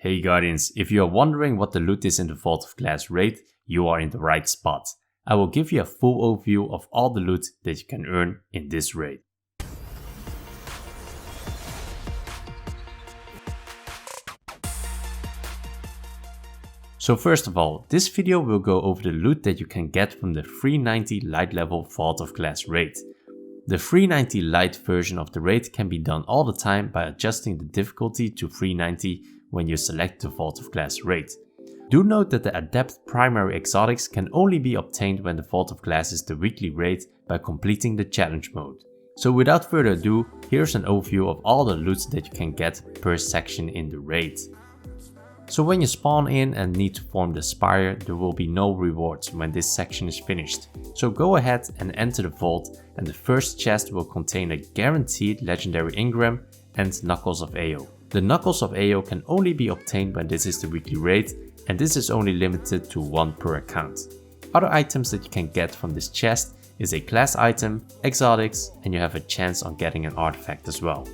Hey Guardians, if you are wondering what the loot is in the Vault of Glass raid, you are in the right spot. I will give you a full overview of all the loot that you can earn in this raid. So first of all, this video will go over the loot that you can get from the 390 light level Vault of Glass raid. The 390 light version of the raid can be done all the time by adjusting the difficulty to 390 when you select the Vault of Glass raid. Do note that the Adept primary exotics can only be obtained when the Vault of Glass is the weekly raid by completing the challenge mode. So without further ado, here's an overview of all the loot that you can get per section in the raid. So when you spawn in and need to form the spire, there will be no rewards when this section is finished. So go ahead and enter the vault, and the first chest will contain a guaranteed legendary engram and Knuckles of Ao. The Knuckles of Ao can only be obtained when this is the weekly raid, and this is only limited to 1 per account. Other items that you can get from this chest is a class item, exotics, and you have a chance on getting an artifact as well.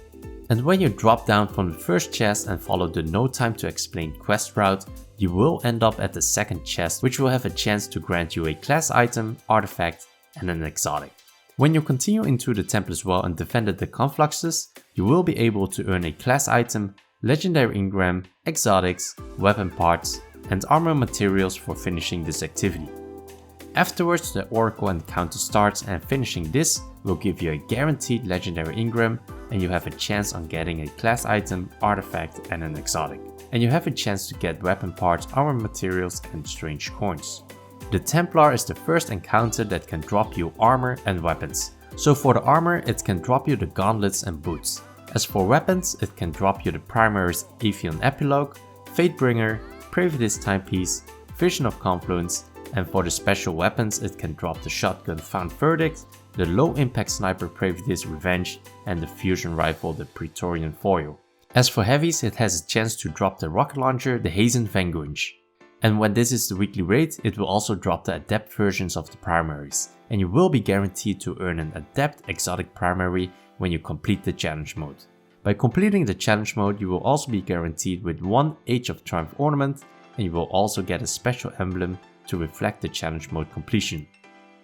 And when you drop down from the first chest and follow the no time to explain quest route, you will end up at the second chest, which will have a chance to grant you a class item, artifact, and an exotic. When you continue into the temple as well and defended the confluxes, you will be able to earn a class item, legendary engram, exotics, weapon parts, and armor materials for finishing this activity. Afterwards, the Oracle encounter starts, and finishing this will give you a guaranteed legendary engram, and you have a chance on getting a class item, artifact, and an exotic. And you have a chance to get weapon parts, armor materials, and strange coins. The Templar is the first encounter that can drop you armor and weapons. So for the armor, it can drop you the gauntlets and boots. As for weapons, it can drop you the primaries Atheon Epilogue, Fatebringer, Praedyth Timepice, Vision of Confluence, and for the special weapons it can drop the shotgun Found Verdict, the low impact sniper Praedyth Revenge, and the fusion rifle the Praetorian Foil. As for heavies, it has a chance to drop the rocket launcher the Hezen Venguance. And when this is the weekly raid, it will also drop the Adept versions of the primaries, and you will be guaranteed to earn an Adept exotic primary when you complete the challenge mode. By completing the challenge mode, you will also be guaranteed with 1 Age of Triumph ornament, and you will also get a special emblem to reflect the challenge mode completion.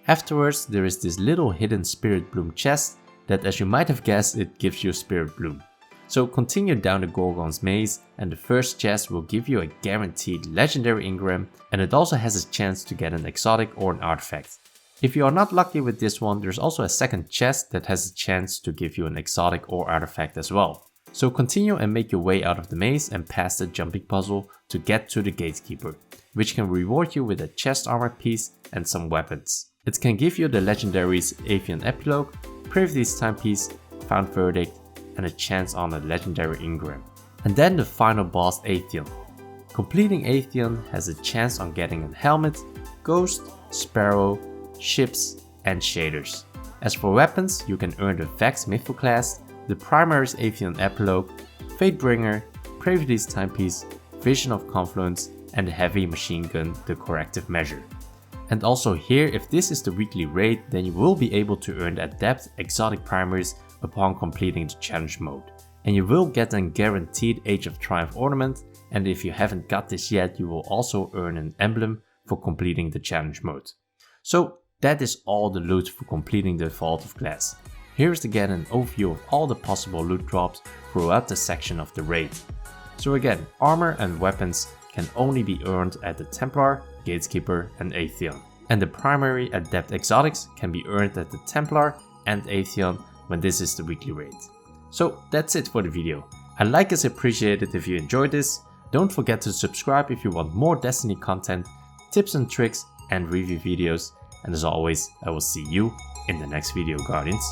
Afterwards, there is this little hidden Spirit Bloom chest that, as you might have guessed, it gives you a Spirit Bloom. So continue down the Gorgon's maze, and the first chest will give you a guaranteed legendary engram, and it also has a chance to get an exotic or an artifact. If you are not lucky with this one, there's also a second chest that has a chance to give you an exotic or artifact as well. So continue and make your way out of the maze and past the jumping puzzle to get to the Gatekeeper, which can reward you with a chest armor piece and some weapons. It can give you the legendaries Atheon Epilogue, Praedyth Timepice, Found Verdict, and a chance on a legendary engram. And then the final boss, Atheon. Completing Atheon has a chance on getting a helmet, ghost, sparrow, ships, and shaders. As for weapons, you can earn the Vex Mythoclast, the primaries Atheon Epilogue, Fatebringer, Praedyth Timepice, Vision of Confluence, and the heavy machine gun, the Corrective Measure. And also here, if this is the weekly raid, then you will be able to earn the Adept exotic primaries upon completing the challenge mode. And you will get a guaranteed Age of Triumph ornament, and if you haven't got this yet, you will also earn an emblem for completing the challenge mode. So that is all the loot for completing the Vault of Glass. Here's again an overview of all the possible loot drops throughout the section of the raid. So again, armor and weapons can only be earned at the Templar, Gatekeeper, and Atheon. And the primary Adept exotics can be earned at the Templar and Atheon when this is the weekly raid. So that's it for the video. I'd like as appreciated if you enjoyed this. Don't forget to subscribe if you want more Destiny content, tips and tricks, and review videos. And as always, I will see you in the next video, Guardians.